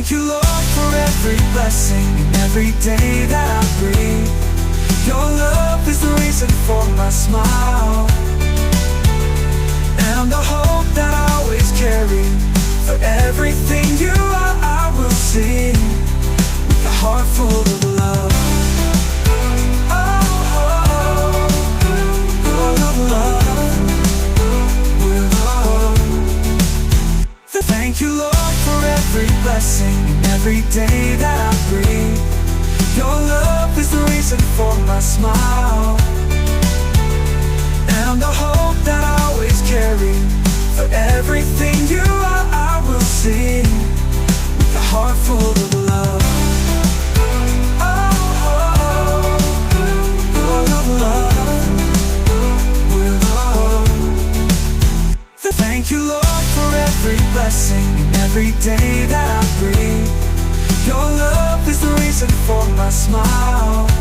Thank you, Lord, for every blessing and every day that I breathe. Your love is the reason for my smile and the hope that I always carry. For everything you are, I will sing with a heart full of love. Thank you, Lord, for every blessing and every day that I breathe. Your love is the reason for my smile and the hope that I always carry. For everything you are, I will sing with a heart full of love. Thank you, Lord, for every blessing and every day that I breathe. Your love is the reason for my smile